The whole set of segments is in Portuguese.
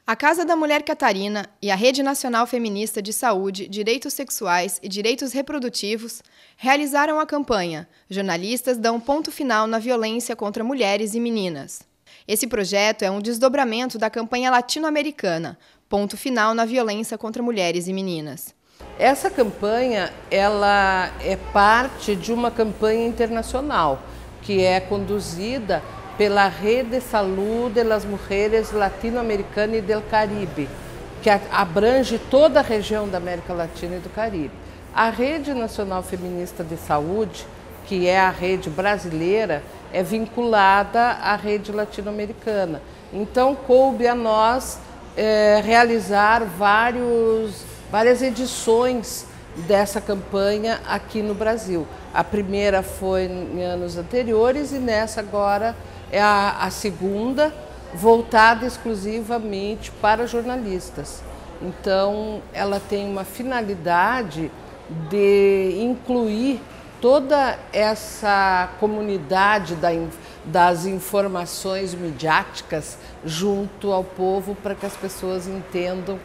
A Casa da Mulher Catarina e a Rede Nacional Feminista de Saúde, Direitos Sexuais e Direitos Reprodutivos realizaram a campanha Jornalistas dão ponto final na violência contra mulheres e meninas. Esse projeto é um desdobramento da campanha latino-americana Ponto Final na Violência contra Mulheres e Meninas. Essa campanha ela é parte de uma campanha internacional que é conduzida pela Rede de Salud de las Mujeres Latino-Americana e del Caribe, que abrange toda a região da América Latina e do Caribe. A Rede Nacional Feminista de Saúde, que é a rede brasileira, é vinculada à rede latino-americana. Então, coube a nós realizar várias edições dessa campanha aqui no Brasil. A primeira foi em anos anteriores e nessa agora é a segunda, voltada exclusivamente para jornalistas. Então, ela tem uma finalidade de incluir toda essa comunidade das informações midiáticas junto ao povo para que as pessoas entendam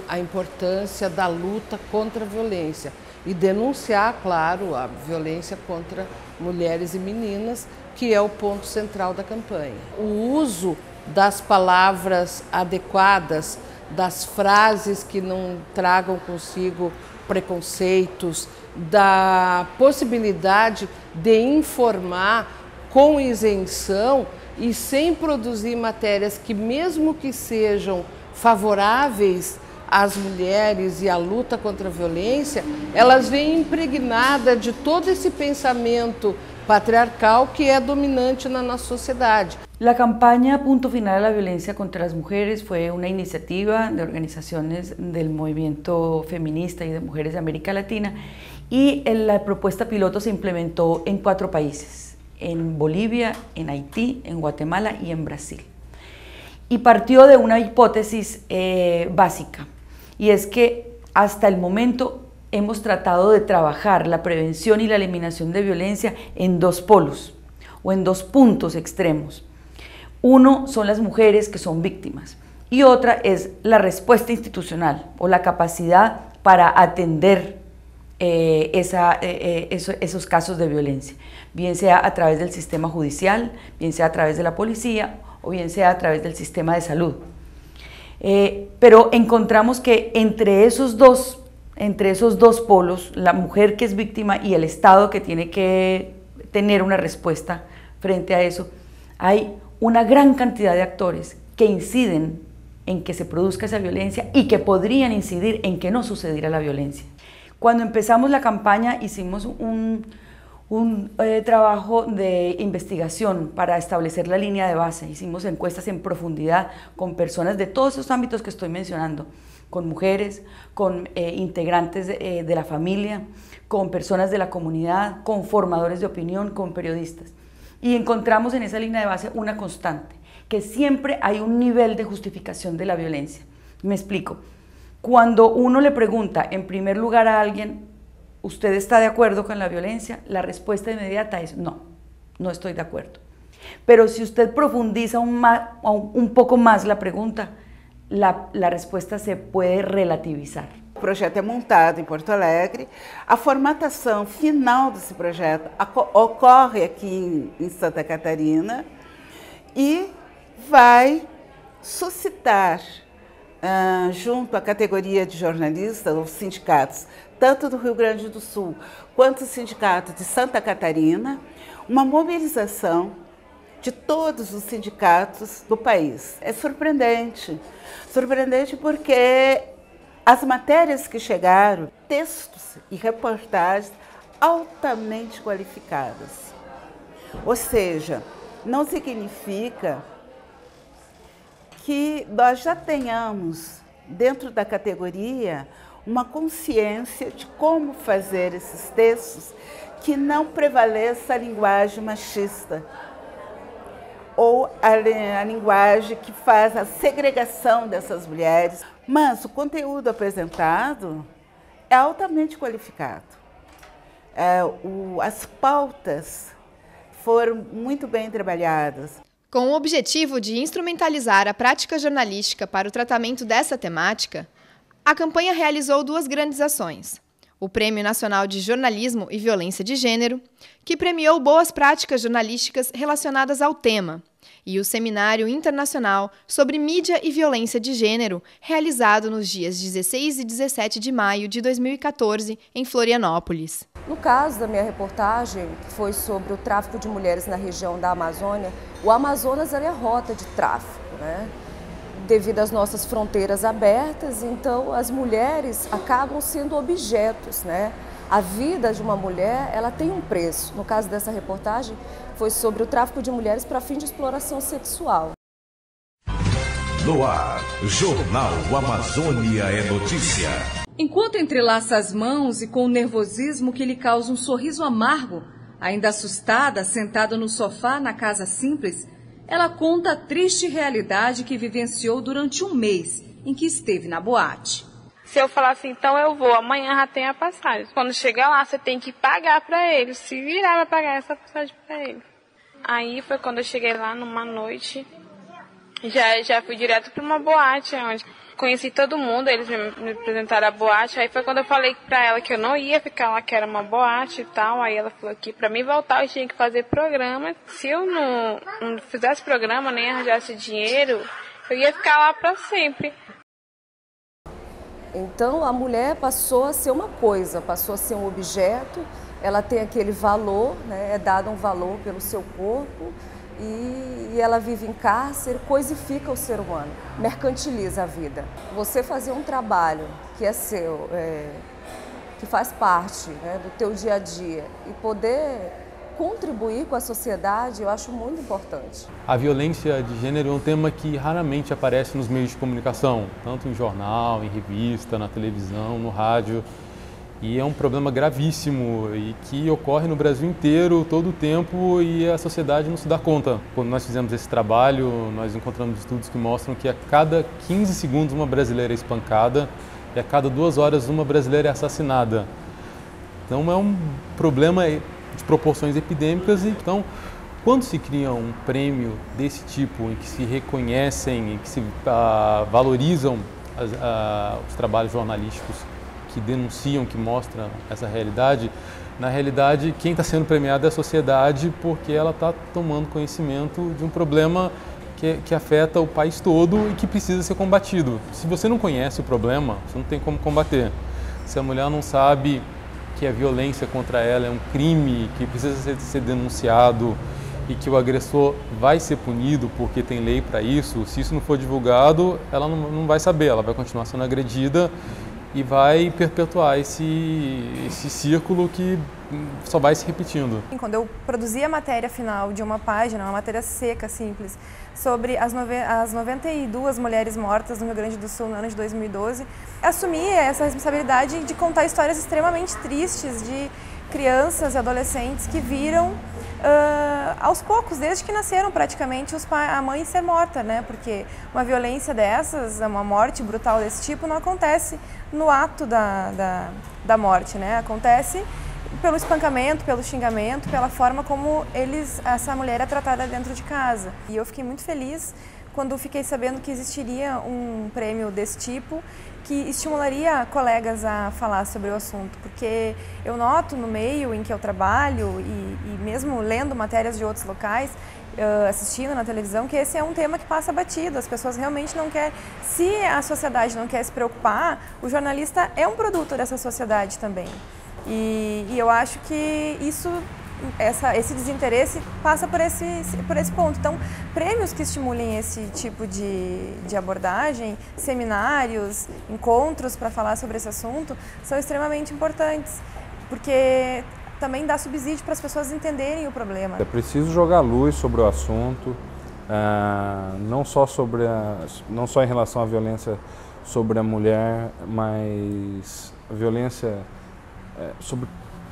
a importância da luta contra a violência e denunciar, claro, a violência contra mulheres e meninas, que é o ponto central da campanha. O uso das palavras adequadas, das frases que não tragam consigo preconceitos, da possibilidade de informar com isenção e sem produzir matérias que, mesmo que sejam favoráveis às mulheres e à luta contra a violência, elas vêm impregnadas de todo esse pensamento patriarcal que é dominante na nossa sociedade. La campaña Punto Final a la Violencia contra las Mujeres fue una iniciativa de organizaciones del movimiento feminista y de mujeres de América Latina y la propuesta piloto se implementó en 4 países, en Bolivia, en Haití, en Guatemala y en Brasil. Y partió de una hipótesis básica, y es que hasta el momento hemos tratado de trabajar la prevención y la eliminación de violencia en 2 polos o en 2 puntos extremos. Uno son las mujeres que son víctimas y otra es la respuesta institucional o la capacidad para atender esos casos de violencia, bien sea a través del sistema judicial, bien sea a través de la policía o bien sea a través del sistema de salud. Pero encontramos que entre esos dos polos, la mujer que es víctima y el Estado que tiene que tener una respuesta frente a eso, hay una gran cantidad de actores que inciden en que se produzca esa violencia y que podrían incidir en que no sucediera la violencia. Cuando empezamos la campaña hicimos un trabajo de investigación para establecer la línea de base, hicimos encuestas en profundidad con personas de todos esos ámbitos que estoy mencionando, con mujeres, con integrantes de la familia, con personas de la comunidad, con formadores de opinión, con periodistas. Y encontramos en esa línea de base una constante, que siempre hay un nivel de justificación de la violencia. Me explico. Cuando uno le pregunta en primer lugar a alguien, ¿usted está de acuerdo con la violencia? La respuesta inmediata es no, no estoy de acuerdo. Pero si usted profundiza un poco más la pregunta, la resposta se pode relativizar. O projeto é montado em Porto Alegre. A formatação final desse projeto ocorre aqui em Santa Catarina e vai suscitar, junto à categoria de jornalistas, os sindicatos, tanto do Rio Grande do Sul quanto o sindicato de Santa Catarina, uma mobilização de todos os sindicatos do país. É surpreendente porque as matérias que chegaram, textos e reportagens altamente qualificadas. Ou seja, não significa que nós já tenhamos, dentro da categoria, uma consciência de como fazer esses textos que não prevaleça a linguagem machista ou a linguagem que faz a segregação dessas mulheres. Mas o conteúdo apresentado é altamente qualificado. As pautas foram muito bem trabalhadas. Com o objetivo de instrumentalizar a prática jornalística para o tratamento dessa temática, a campanha realizou 2 grandes ações. O Prêmio Nacional de Jornalismo e Violência de Gênero, que premiou boas práticas jornalísticas relacionadas ao tema, e o Seminário Internacional sobre Mídia e Violência de Gênero, realizado nos dias 16 e 17 de maio de 2014, em Florianópolis. No caso da minha reportagem, que foi sobre o tráfico de mulheres na região da Amazônia, o Amazonas é rota de tráfico, né? Devido às nossas fronteiras abertas, então as mulheres acabam sendo objetos, né? A vida de uma mulher, ela tem um preço. No caso dessa reportagem, foi sobre o tráfico de mulheres para fim de exploração sexual. No ar, Jornal Amazônia é notícia. Enquanto entrelaça as mãos e com o nervosismo que lhe causa um sorriso amargo, ainda assustada, sentada no sofá na casa simples, ela conta a triste realidade que vivenciou durante um mês em que esteve na boate. Se eu falar assim, então eu vou, amanhã já tem a passagem. Quando chegar lá, você tem que pagar pra ele, se virar pra pagar essa passagem pra ele. Aí foi quando eu cheguei lá numa noite, já fui direto pra uma boate, onde conheci todo mundo, eles me apresentaram a boate. Aí foi quando eu falei pra ela que eu não ia ficar lá, que era uma boate e tal. Aí ela falou que pra mim voltar eu tinha que fazer programa. Se eu não fizesse programa, nem arranjasse dinheiro, eu ia ficar lá pra sempre. Então a mulher passou a ser uma coisa, passou a ser um objeto, ela tem aquele valor, né, é dado um valor pelo seu corpo e ela vive em cárcere, coisifica o ser humano, mercantiliza a vida. Você fazer um trabalho que é seu, que faz parte, né, do teu dia a dia e poder contribuir com a sociedade, eu acho muito importante. A violência de gênero é um tema que raramente aparece nos meios de comunicação, tanto em jornal, em revista, na televisão, no rádio. E é um problema gravíssimo e que ocorre no Brasil inteiro, todo o tempo, e a sociedade não se dá conta. Quando nós fizemos esse trabalho, nós encontramos estudos que mostram que a cada 15 segundos uma brasileira é espancada e a cada 2 horas uma brasileira é assassinada. Então é um problema de proporções epidêmicas. Então, quando se cria um prêmio desse tipo, em que se reconhecem, em que se valorizam os trabalhos jornalísticos que denunciam, que mostram essa realidade, na realidade quem está sendo premiado é a sociedade, porque ela está tomando conhecimento de um problema que afeta o país todo e que precisa ser combatido. Se você não conhece o problema, você não tem como combater. Se a mulher não sabe que a violência contra ela é um crime que precisa ser denunciado e que o agressor vai ser punido porque tem lei para isso, se isso não for divulgado, ela não vai saber, ela vai continuar sendo agredida e vai perpetuar esse círculo que só vai se repetindo. Quando eu produzi a matéria final de uma página, uma matéria seca, simples, sobre as 92 mulheres mortas no Rio Grande do Sul no ano de 2012, assumi essa responsabilidade de contar histórias extremamente tristes de crianças e adolescentes que viram aos poucos, desde que nasceram praticamente, a mãe ser morta, né? Porque uma violência dessas, uma morte brutal desse tipo, não acontece no ato da morte, né? Acontece pelo espancamento, pelo xingamento, pela forma como essa mulher é tratada dentro de casa. E eu fiquei muito feliz quando fiquei sabendo que existiria um prêmio desse tipo que estimularia colegas a falar sobre o assunto, porque eu noto no meio em que eu trabalho e mesmo lendo matérias de outros locais, assistindo na televisão, que esse é um tema que passa batido, as pessoas realmente não querem, se a sociedade não quer se preocupar, o jornalista é um produto dessa sociedade também. E eu acho que esse desinteresse passa por esse ponto. Então, prêmios que estimulem esse tipo de abordagem, seminários, encontros para falar sobre esse assunto, são extremamente importantes, porque também dá subsídio para as pessoas entenderem o problema. É preciso jogar luz sobre o assunto, não só em relação à violência sobre a mulher, mas a violência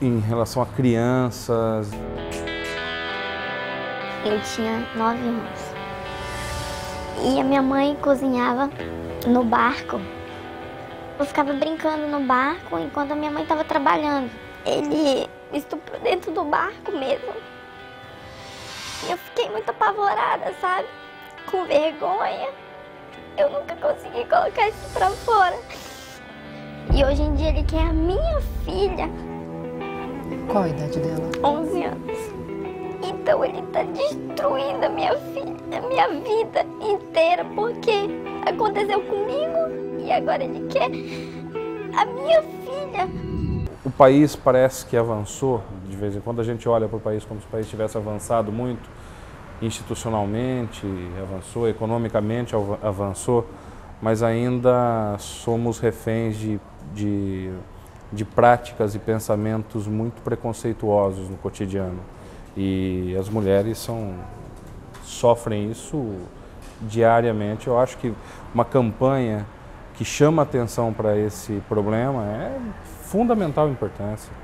em relação a crianças. Eu tinha 9 anos e a minha mãe cozinhava no barco. Eu ficava brincando no barco enquanto a minha mãe estava trabalhando. Ele estuprou dentro do barco mesmo. E eu fiquei muito apavorada, sabe? Com vergonha. Eu nunca consegui colocar isso pra fora. E hoje em dia ele quer a minha filha. Qual a idade dela? 11 anos. Então ele tá destruindo a minha filha, a minha vida inteira, porque aconteceu comigo e agora ele quer a minha filha. O país parece que avançou, de vez em quando a gente olha para o país como se o país tivesse avançado muito, institucionalmente avançou, economicamente avançou, mas ainda somos reféns de práticas e pensamentos muito preconceituosos no cotidiano. E as mulheres sofrem isso diariamente. Eu acho que uma campanha que chama atenção para esse problema é fundamental importância.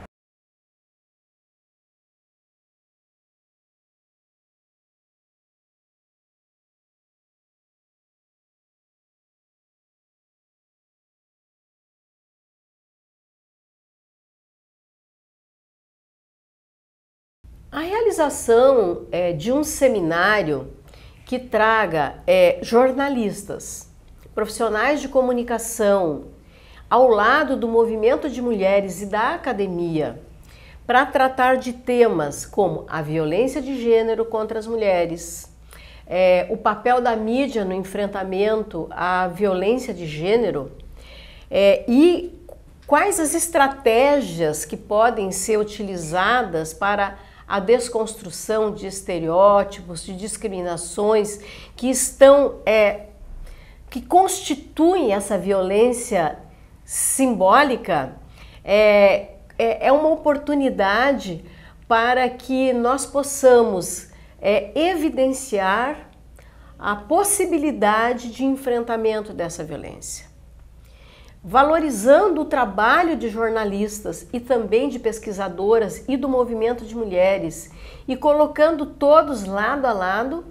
A realização de um seminário que traga jornalistas, profissionais de comunicação, ao lado do movimento de mulheres e da academia, para tratar de temas como a violência de gênero contra as mulheres, o papel da mídia no enfrentamento à violência de gênero e quais as estratégias que podem ser utilizadas para a desconstrução de estereótipos, de discriminações que que constituem essa violência simbólica, é uma oportunidade para que nós possamos evidenciar a possibilidade de enfrentamento dessa violência. Valorizando o trabalho de jornalistas e também de pesquisadoras e do movimento de mulheres e colocando todos lado a lado,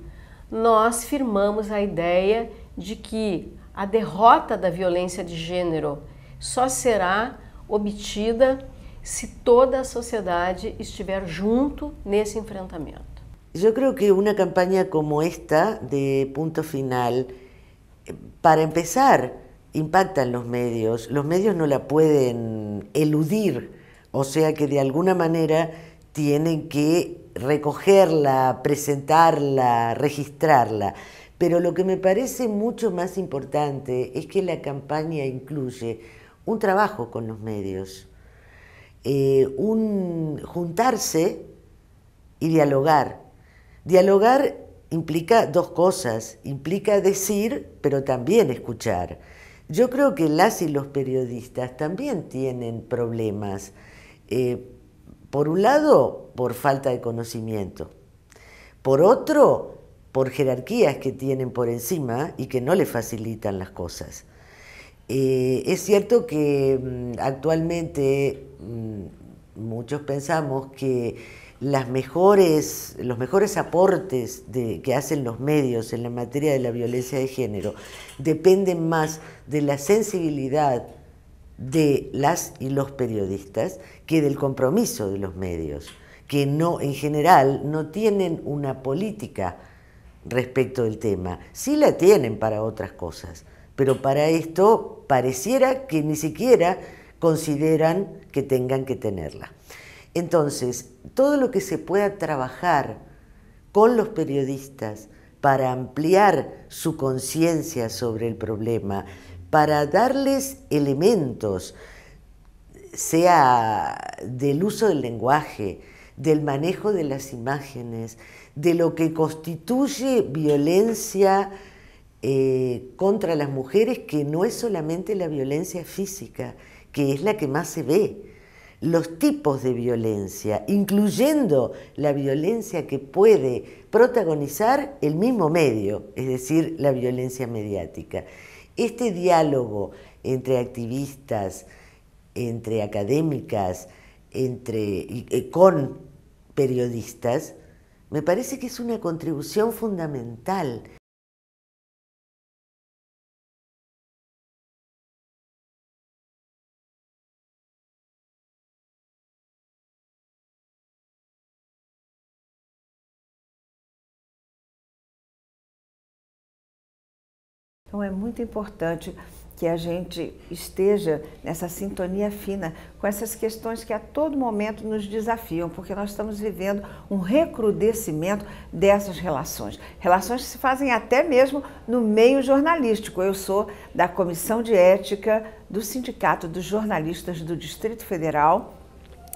nós firmamos a ideia de que a derrota da violência de gênero só será obtida se toda a sociedade estiver junto nesse enfrentamento. Yo creo que una campaña como esta de Punto Final, para empezar, impactan los medios no la pueden eludir, o sea que de alguna manera tienen que recogerla, presentarla, registrarla. Pero lo que me parece mucho más importante es que la campaña incluye un trabajo con los medios, juntarse y dialogar. Dialogar implica dos cosas, implica decir, pero también escuchar. Yo creo que las y los periodistas también tienen problemas, por un lado, por falta de conocimiento, por otro, por jerarquías que tienen por encima y que no les facilitan las cosas. Es cierto que actualmente muchos pensamos que los mejores aportes que hacen los medios en la materia de la violencia de género dependen más de la sensibilidad de las y los periodistas que del compromiso de los medios, que no, en general no tienen una política respecto del tema. Sí la tienen para otras cosas, pero para esto pareciera que ni siquiera consideran que tengan que tenerla. Entonces, todo lo que se pueda trabajar con los periodistas para ampliar su conciencia sobre el problema, para darles elementos, sea del uso del lenguaje, del manejo de las imágenes, de lo que constituye violencia contra las mujeres, que no es solamente la violencia física, que es la que más se ve. Los tipos de violencia, incluyendo la violencia que puede protagonizar el mismo medio, es decir, la violencia mediática. Este diálogo entre activistas, entre académicas, con periodistas, me parece que es una contribución fundamental. Então é muito importante que a gente esteja nessa sintonia fina com essas questões que a todo momento nos desafiam, porque nós estamos vivendo um recrudescimento dessas relações. Relações que se fazem até mesmo no meio jornalístico. Eu sou da Comissão de Ética do Sindicato dos Jornalistas do Distrito Federal,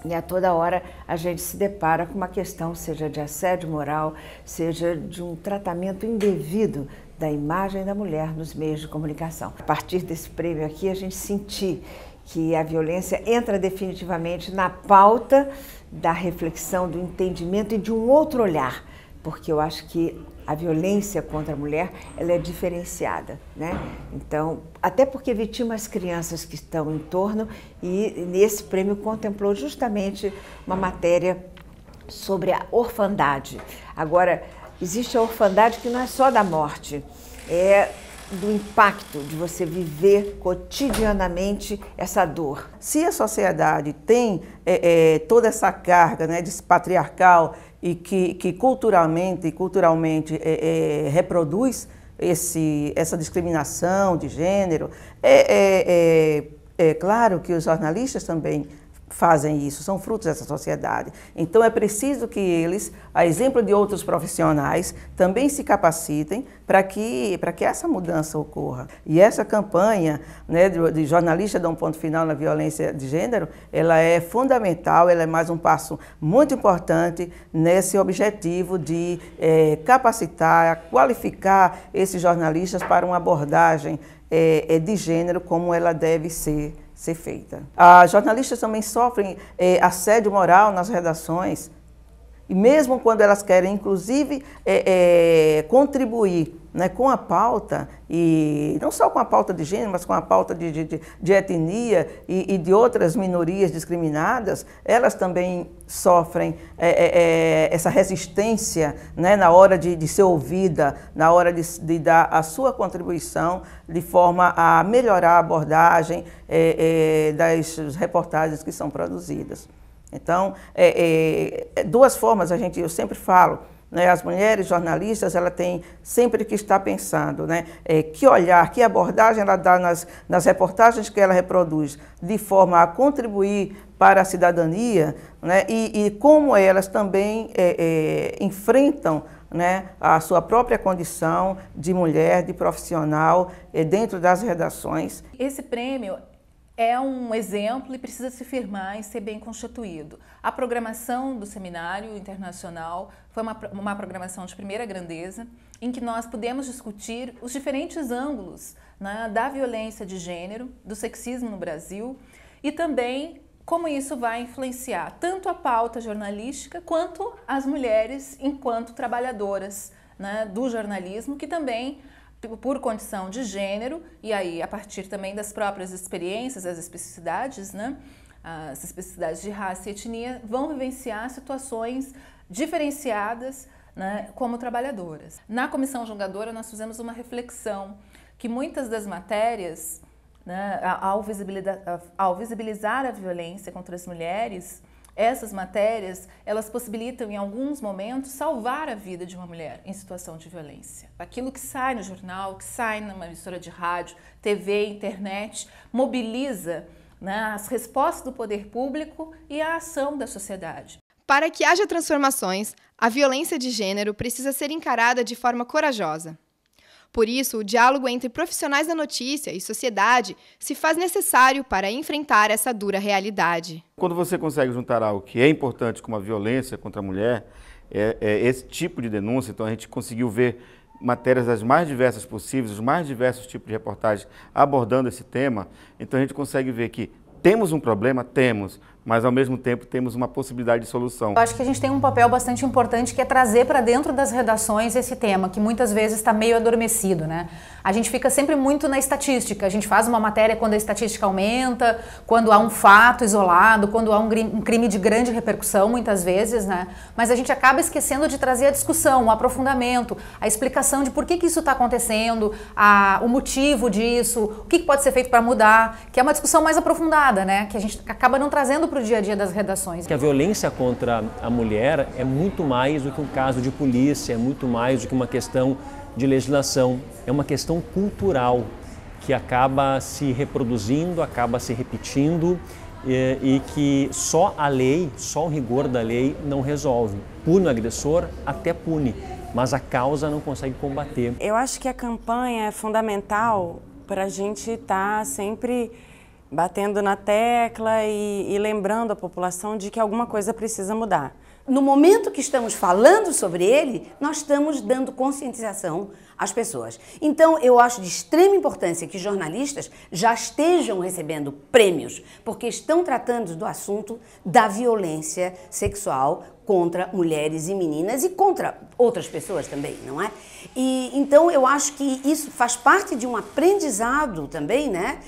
e a toda hora a gente se depara com uma questão, seja de assédio moral, seja de um tratamento indevido da imagem da mulher nos meios de comunicação. A partir desse prêmio aqui, a gente sentir que a violência entra definitivamente na pauta da reflexão, do entendimento e de um outro olhar, porque eu acho que a violência contra a mulher, ela é diferenciada, né? Então, até porque vitima as crianças que estão em torno, e nesse prêmio contemplou justamente uma matéria sobre a orfandade. Agora, existe a orfandade que não é só da morte, é do impacto de você viver cotidianamente essa dor. Se a sociedade tem toda essa carga, né, patriarcal e que culturalmente reproduz essa discriminação de gênero, é claro que os jornalistas também fazem isso, são frutos dessa sociedade. Então é preciso que eles, a exemplo de outros profissionais, também se capacitem para que essa mudança ocorra. E essa campanha, né, de jornalista dar um ponto final na violência de gênero, ela é fundamental, ela é mais um passo muito importante nesse objetivo de capacitar, qualificar esses jornalistas para uma abordagem de gênero como ela deve ser feita. As jornalistas também sofrem assédio moral nas redações, e mesmo quando elas querem, inclusive, contribuir, né, com a pauta, e não só com a pauta de gênero, mas com a pauta de etnia e de outras minorias discriminadas, elas também sofrem essa resistência, né, na hora de ser ouvida, na hora de dar a sua contribuição de forma a melhorar a abordagem das reportagens que são produzidas. Então, duas formas eu sempre falo, né, as mulheres jornalistas, ela tem sempre que estar pensando, né, que olhar, que abordagem ela dá nas reportagens que ela reproduz, de forma a contribuir para a cidadania, né, e como elas também enfrentam, né, a sua própria condição de mulher, de profissional, dentro das redações. Esse prêmio é um exemplo e precisa se firmar e ser bem constituído. A programação do seminário internacional foi uma programação de primeira grandeza, em que nós pudemos discutir os diferentes ângulos, né, da violência de gênero, do sexismo no Brasil, e também como isso vai influenciar tanto a pauta jornalística quanto as mulheres enquanto trabalhadoras, né, do jornalismo, que também, por condição de gênero, e aí a partir também das próprias experiências, as especificidades, né, as especificidades de raça e etnia, vão vivenciar situações diferenciadas, né, como trabalhadoras. Na comissão julgadora nós fizemos uma reflexão que muitas das matérias, né, ao visibilizar a violência contra as mulheres, essas matérias, elas possibilitam em alguns momentos salvar a vida de uma mulher em situação de violência. Aquilo que sai no jornal, que sai numa emissora de rádio, TV, internet, mobiliza, né, as respostas do poder público e a ação da sociedade. Para que haja transformações, a violência de gênero precisa ser encarada de forma corajosa. Por isso, o diálogo entre profissionais da notícia e sociedade se faz necessário para enfrentar essa dura realidade. Quando você consegue juntar algo que é importante, como a violência contra a mulher, esse tipo de denúncia, então a gente conseguiu ver matérias das mais diversas possíveis, os mais diversos tipos de reportagens abordando esse tema, então a gente consegue ver que temos um problema, temos, mas ao mesmo tempo temos uma possibilidade de solução. Eu acho que a gente tem um papel bastante importante, que é trazer para dentro das redações esse tema, que muitas vezes está meio adormecido, né? A gente fica sempre muito na estatística, a gente faz uma matéria quando a estatística aumenta, quando há um fato isolado, quando há um crime de grande repercussão, muitas vezes, né? Mas a gente acaba esquecendo de trazer a discussão, o aprofundamento, a explicação de por que isso está acontecendo, o motivo disso, o que pode ser feito para mudar, que é uma discussão mais aprofundada, né? Que a gente acaba não trazendo para o dia a dia das redações. Que a violência contra a mulher é muito mais do que um caso de polícia, é muito mais do que uma questão de legislação, é uma questão cultural que acaba se reproduzindo, acaba se repetindo e que só a lei, só o rigor da lei não resolve. Pune o agressor, até pune, mas a causa não consegue combater. Eu acho que a campanha é fundamental para a gente estar sempre batendo na tecla e lembrando a população de que alguma coisa precisa mudar. No momento que estamos falando sobre ele, nós estamos dando conscientização às pessoas. Então, eu acho de extrema importância que jornalistas já estejam recebendo prêmios, porque estão tratando do assunto da violência sexual contra mulheres e meninas e contra outras pessoas também, não é? E então eu acho que isso faz parte de um aprendizado também, né,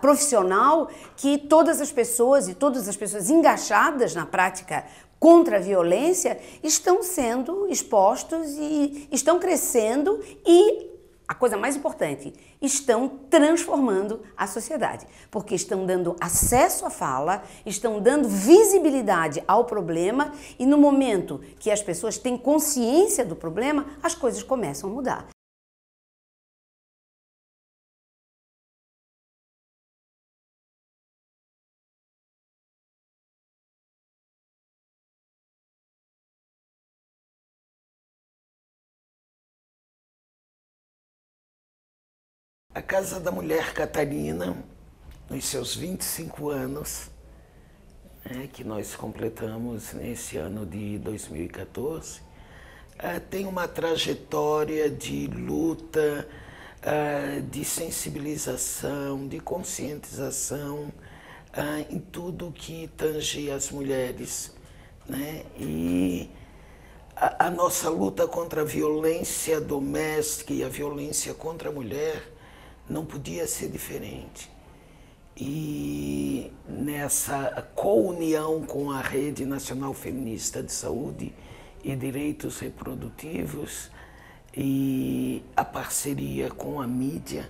profissional, que todas as pessoas engajadas na prática contra a violência estão sendo expostos e estão crescendo e, a coisa mais importante, estão transformando a sociedade, porque estão dando acesso à fala, estão dando visibilidade ao problema e no momento que as pessoas têm consciência do problema, as coisas começam a mudar. A Casa da Mulher Catarina, nos seus 25 anos, que nós completamos nesse ano de 2014, tem uma trajetória de luta, de sensibilização, de conscientização em tudo que tange as mulheres, né? E a nossa luta contra a violência doméstica e a violência contra a mulher não podia ser diferente. E nessa counião com a Rede Nacional Feminista de Saúde e Direitos Reprodutivos e a parceria com a mídia,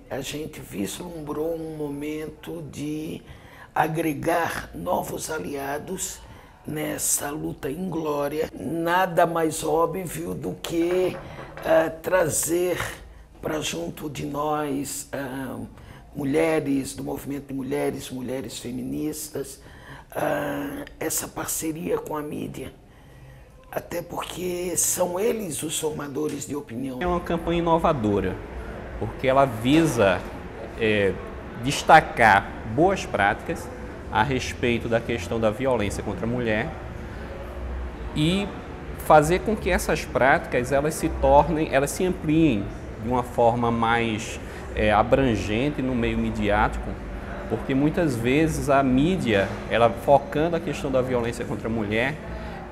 a gente vislumbrou um momento de agregar novos aliados nessa luta inglória. Nada mais óbvio do que trazer para junto de nós mulheres do movimento de mulheres, mulheres feministas, essa parceria com a mídia, até porque são eles os formadores de opinião. É uma campanha inovadora, porque ela visa destacar boas práticas a respeito da questão da violência contra a mulher e fazer com que essas práticas elas se ampliem de uma forma mais abrangente no meio midiático, porque muitas vezes a mídia, ela focando a questão da violência contra a mulher,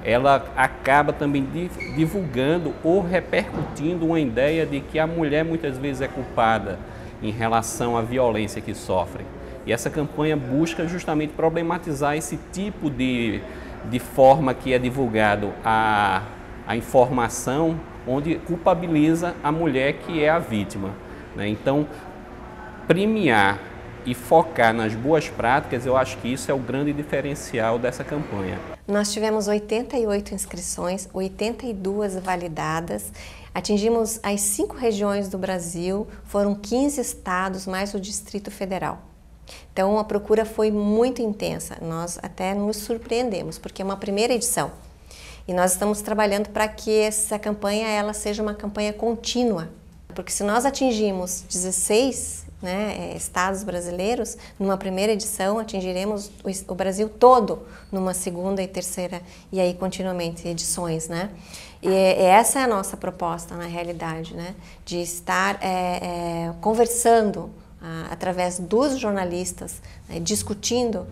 ela acaba também divulgando ou repercutindo uma ideia de que a mulher muitas vezes é culpada em relação à violência que sofre. E essa campanha busca justamente problematizar esse tipo de forma que é divulgado a informação, onde culpabiliza a mulher que é a vítima, né? Então, premiar e focar nas boas práticas, eu acho que isso é o grande diferencial dessa campanha. Nós tivemos 88 inscrições, 82 validadas, atingimos as 5 regiões do Brasil, foram 15 estados, mais o Distrito Federal. Então, a procura foi muito intensa, nós até nos surpreendemos, porque é uma primeira edição. E nós estamos trabalhando para que essa campanha ela seja uma campanha contínua, porque se nós atingimos 16 estados brasileiros, numa primeira edição atingiremos o Brasil todo numa segunda e terceira e aí continuamente edições, né? E essa é a nossa proposta na realidade, né? De estar conversando através dos jornalistas, discutindo,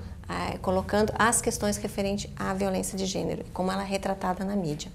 colocando as questões referentes à violência de gênero, como ela é retratada na mídia.